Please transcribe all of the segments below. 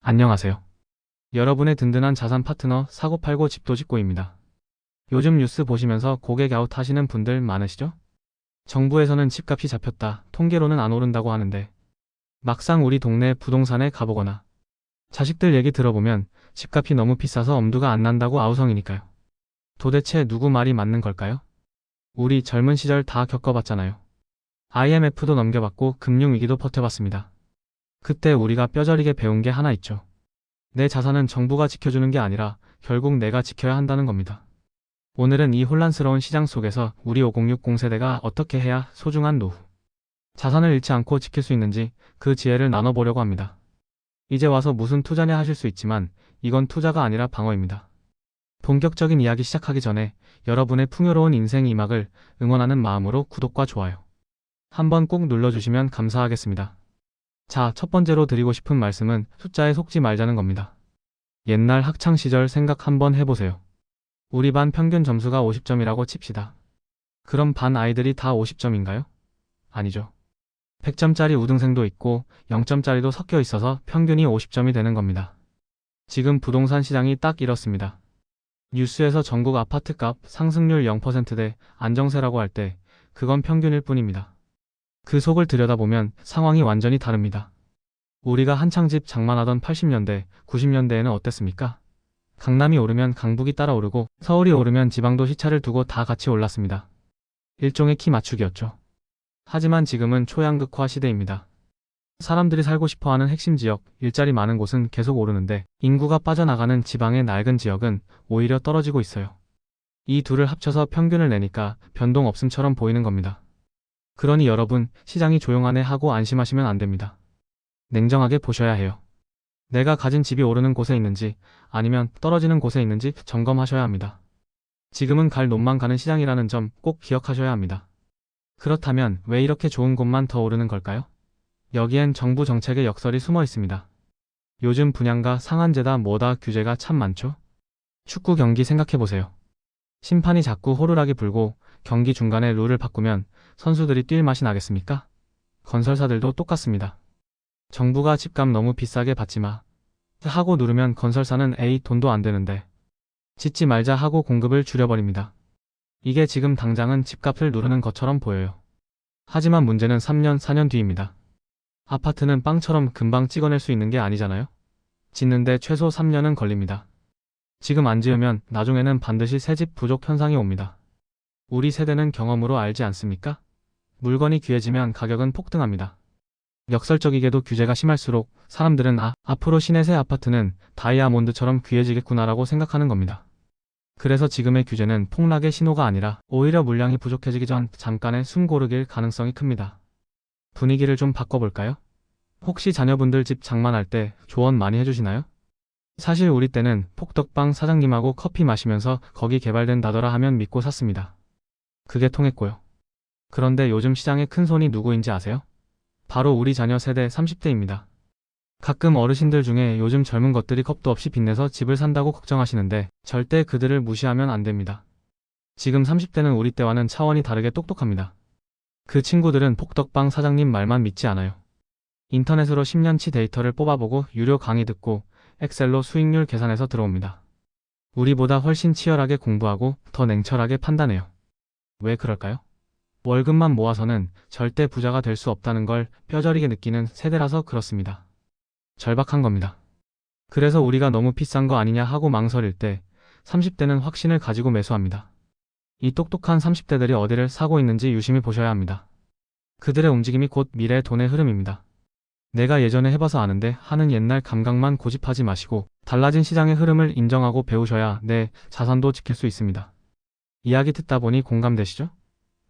안녕하세요. 여러분의 든든한 자산 파트너 사고 팔고 집도 짓고입니다. 요즘 뉴스 보시면서 고객 아웃 하시는 분들 많으시죠? 정부에서는 집값이 잡혔다, 통계로는 안 오른다고 하는데 막상 우리 동네 부동산에 가보거나 자식들 얘기 들어보면 집값이 너무 비싸서 엄두가 안 난다고 아우성이니까요. 도대체 누구 말이 맞는 걸까요? 우리 젊은 시절 다 겪어봤잖아요. IMF도 넘겨봤고 금융위기도 버텨봤습니다. 그때 우리가 뼈저리게 배운 게 하나 있죠. 내 자산은 정부가 지켜주는 게 아니라 결국 내가 지켜야 한다는 겁니다. 오늘은 이 혼란스러운 시장 속에서 우리 5060 세대가 어떻게 해야 소중한 노후, 자산을 잃지 않고 지킬 수 있는지 그 지혜를 나눠보려고 합니다. 이제 와서 무슨 투자냐 하실 수 있지만 이건 투자가 아니라 방어입니다. 본격적인 이야기 시작하기 전에 여러분의 풍요로운 인생 2막을 응원하는 마음으로 구독과 좋아요 한번 꼭 눌러주시면 감사하겠습니다. 자, 첫 번째로 드리고 싶은 말씀은 숫자에 속지 말자는 겁니다. 옛날 학창시절 생각 한번 해보세요. 우리 반 평균 점수가 50점이라고 칩시다. 그럼 반 아이들이 다 50점인가요? 아니죠. 100점짜리 우등생도 있고 0점짜리도 섞여 있어서 평균이 50점이 되는 겁니다. 지금 부동산 시장이 딱 이렇습니다. 뉴스에서 전국 아파트값 상승률 0%대 안정세라고 할 때 그건 평균일 뿐입니다. 그 속을 들여다보면 상황이 완전히 다릅니다. 우리가 한창 집 장만하던 80년대, 90년대에는 어땠습니까? 강남이 오르면 강북이 따라 오르고 서울이 오르면 지방도 시차를 두고 다 같이 올랐습니다. 일종의 키 맞추기였죠. 하지만 지금은 초양극화 시대입니다. 사람들이 살고 싶어하는 핵심 지역, 일자리 많은 곳은 계속 오르는데 인구가 빠져나가는 지방의 낡은 지역은 오히려 떨어지고 있어요. 이 둘을 합쳐서 평균을 내니까 변동 없음처럼 보이는 겁니다. 그러니 여러분, 시장이 조용하네 하고 안심하시면 안 됩니다. 냉정하게 보셔야 해요. 내가 가진 집이 오르는 곳에 있는지 아니면 떨어지는 곳에 있는지 점검하셔야 합니다. 지금은 갈 놈만 가는 시장이라는 점 꼭 기억하셔야 합니다. 그렇다면 왜 이렇게 좋은 곳만 더 오르는 걸까요? 여기엔 정부 정책의 역설이 숨어 있습니다. 요즘 분양가 상한제다 뭐다 규제가 참 많죠? 축구 경기 생각해보세요. 심판이 자꾸 호루라기 불고 경기 중간에 룰을 바꾸면 선수들이 뛸 맛이 나겠습니까? 건설사들도 똑같습니다. 정부가 집값 너무 비싸게 받지 마 하고 누르면 건설사는 에이 돈도 안 되는데 짓지 말자 하고 공급을 줄여버립니다. 이게 지금 당장은 집값을 누르는 것처럼 보여요. 하지만 문제는 3년, 4년 뒤입니다. 아파트는 빵처럼 금방 찍어낼 수 있는 게 아니잖아요. 짓는데 최소 3년은 걸립니다. 지금 안 지으면 나중에는 반드시 새집 부족 현상이 옵니다. 우리 세대는 경험으로 알지 않습니까? 물건이 귀해지면 가격은 폭등합니다. 역설적이게도 규제가 심할수록 사람들은 앞으로 시내새 아파트는 다이아몬드처럼 귀해지겠구나라고 생각하는 겁니다. 그래서 지금의 규제는 폭락의 신호가 아니라 오히려 물량이 부족해지기 전 잠깐의 숨 고르기일 가능성이 큽니다. 분위기를 좀 바꿔볼까요? 혹시 자녀분들 집 장만할 때 조언 많이 해주시나요? 사실 우리 때는 폭덕방 사장님하고 커피 마시면서 거기 개발된다더라 하면 믿고 샀습니다. 그게 통했고요. 그런데 요즘 시장의 큰손이 누구인지 아세요? 바로 우리 자녀 세대 30대입니다. 가끔 어르신들 중에 요즘 젊은 것들이 겁도 없이 빚내서 집을 산다고 걱정하시는데 절대 그들을 무시하면 안 됩니다. 지금 30대는 우리 때와는 차원이 다르게 똑똑합니다. 그 친구들은 폭덕방 사장님 말만 믿지 않아요. 인터넷으로 10년치 데이터를 뽑아보고 유료 강의 듣고 엑셀로 수익률 계산해서 들어옵니다. 우리보다 훨씬 치열하게 공부하고 더 냉철하게 판단해요. 왜 그럴까요? 월급만 모아서는 절대 부자가 될 수 없다는 걸 뼈저리게 느끼는 세대라서 그렇습니다. 절박한 겁니다. 그래서 우리가 너무 비싼 거 아니냐 하고 망설일 때 30대는 확신을 가지고 매수합니다. 이 똑똑한 30대들이 어디를 사고 있는지 유심히 보셔야 합니다. 그들의 움직임이 곧 미래의 돈의 흐름입니다. 내가 예전에 해봐서 아는데 하는 옛날 감각만 고집하지 마시고 달라진 시장의 흐름을 인정하고 배우셔야 내 자산도 지킬 수 있습니다. 이야기 듣다 보니 공감되시죠?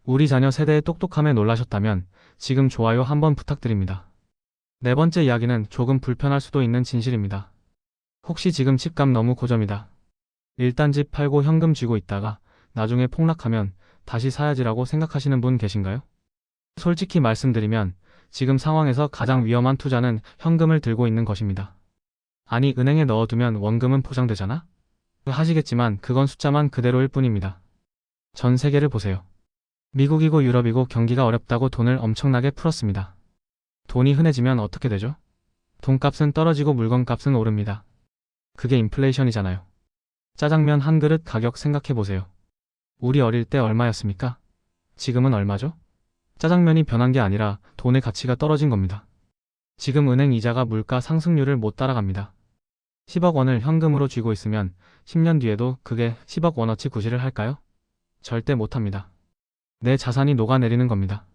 우리 자녀 세대의 똑똑함에 놀라셨다면 지금 좋아요 한번 부탁드립니다. 네 번째 이야기는 조금 불편할 수도 있는 진실입니다. 혹시 지금 집값 너무 고점이다. 일단 집 팔고 현금 쥐고 있다가 나중에 폭락하면 다시 사야지라고 생각하시는 분 계신가요? 솔직히 말씀드리면 지금 상황에서 가장 위험한 투자는 현금을 들고 있는 것입니다. 아니, 은행에 넣어두면 원금은 보장되잖아? 하시겠지만 그건 숫자만 그대로일 뿐입니다. 전 세계를 보세요. 미국이고 유럽이고 경기가 어렵다고 돈을 엄청나게 풀었습니다. 돈이 흔해지면 어떻게 되죠? 돈값은 떨어지고 물건값은 오릅니다. 그게 인플레이션이잖아요. 짜장면 한 그릇 가격 생각해보세요. 우리 어릴 때 얼마였습니까? 지금은 얼마죠? 짜장면이 변한 게 아니라 돈의 가치가 떨어진 겁니다. 지금 은행 이자가 물가 상승률을 못 따라갑니다. 10억 원을 현금으로 쥐고 있으면 10년 뒤에도 그게 10억 원어치 구실을 할까요? 절대 못합니다. 내 자산이 녹아내리는 겁니다.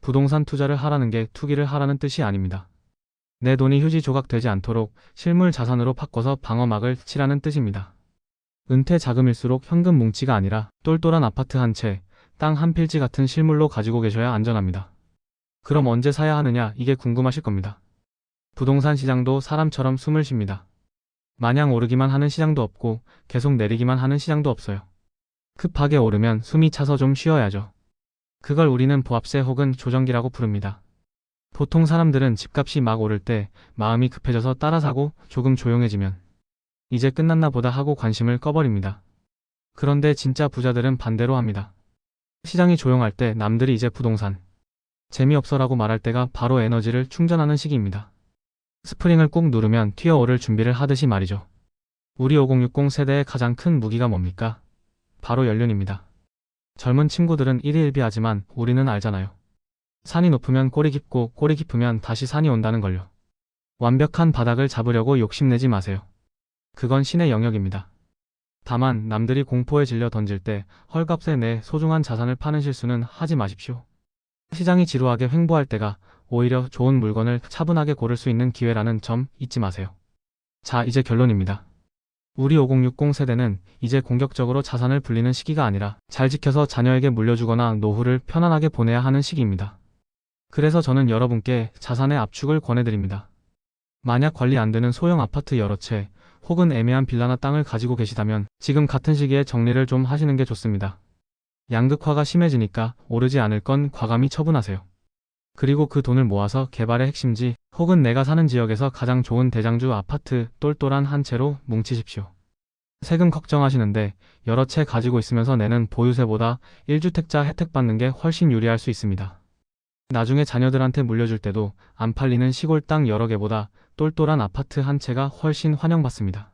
부동산 투자를 하라는 게 투기를 하라는 뜻이 아닙니다. 내 돈이 휴지 조각 되지 않도록 실물 자산으로 바꿔서 방어막을 치라는 뜻입니다. 은퇴 자금일수록 현금 뭉치가 아니라 똘똘한 아파트 한 채, 땅 한 필지 같은 실물로 가지고 계셔야 안전합니다. 그럼 언제 사야 하느냐, 이게 궁금하실 겁니다. 부동산 시장도 사람처럼 숨을 쉽니다. 마냥 오르기만 하는 시장도 없고 계속 내리기만 하는 시장도 없어요. 급하게 오르면 숨이 차서 좀 쉬어야죠. 그걸 우리는 보합세 혹은 조정기라고 부릅니다. 보통 사람들은 집값이 막 오를 때 마음이 급해져서 따라 사고 조금 조용해지면 이제 끝났나 보다 하고 관심을 꺼버립니다. 그런데 진짜 부자들은 반대로 합니다. 시장이 조용할 때 남들이 이제 부동산 재미없어라고 말할 때가 바로 에너지를 충전하는 시기입니다. 스프링을 꾹 누르면 튀어오를 준비를 하듯이 말이죠. 우리 5060 세대의 가장 큰 무기가 뭡니까? 바로 연륜입니다. 젊은 친구들은 일희일비하지만 우리는 알잖아요. 산이 높으면 꼬리 깊고 꼬리 깊으면 다시 산이 온다는 걸요. 완벽한 바닥을 잡으려고 욕심내지 마세요. 그건 신의 영역입니다. 다만 남들이 공포에 질려 던질 때 헐값에 내 소중한 자산을 파는 실수는 하지 마십시오. 시장이 지루하게 횡보할 때가 오히려 좋은 물건을 차분하게 고를 수 있는 기회라는 점 잊지 마세요. 자, 이제 결론입니다. 우리 5060 세대는 이제 공격적으로 자산을 불리는 시기가 아니라 잘 지켜서 자녀에게 물려주거나 노후를 편안하게 보내야 하는 시기입니다. 그래서 저는 여러분께 자산의 압축을 권해드립니다. 만약 관리 안 되는 소형 아파트 여러 채 혹은 애매한 빌라나 땅을 가지고 계시다면 지금 같은 시기에 정리를 좀 하시는 게 좋습니다. 양극화가 심해지니까 오르지 않을 건 과감히 처분하세요. 그리고 그 돈을 모아서 개발의 핵심지 혹은 내가 사는 지역에서 가장 좋은 대장주 아파트 똘똘한 한 채로 뭉치십시오. 세금 걱정하시는데 여러 채 가지고 있으면서 내는 보유세보다 1주택자 혜택 받는 게 훨씬 유리할 수 있습니다. 나중에 자녀들한테 물려줄 때도 안 팔리는 시골 땅 여러 개보다 똘똘한 아파트 한 채가 훨씬 환영받습니다.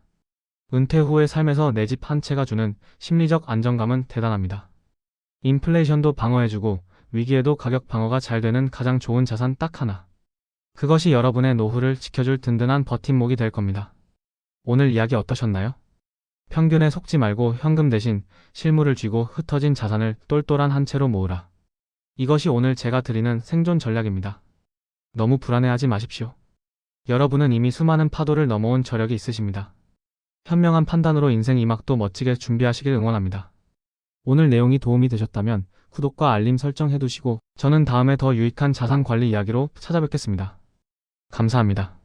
은퇴 후의 삶에서 내 집 한 채가 주는 심리적 안정감은 대단합니다. 인플레이션도 방어해주고 위기에도 가격 방어가 잘 되는 가장 좋은 자산 딱 하나. 그것이 여러분의 노후를 지켜줄 든든한 버팀목이 될 겁니다. 오늘 이야기 어떠셨나요? 편견에 속지 말고 현금 대신 실물을 쥐고 흩어진 자산을 똘똘한 한 채로 모으라. 이것이 오늘 제가 드리는 생존 전략입니다. 너무 불안해하지 마십시오. 여러분은 이미 수많은 파도를 넘어온 저력이 있으십니다. 현명한 판단으로 인생 2막도 멋지게 준비하시길 응원합니다. 오늘 내용이 도움이 되셨다면 구독과 알림 설정 해두시고 저는 다음에 더 유익한 자산 관리 이야기로 찾아뵙겠습니다. 감사합니다.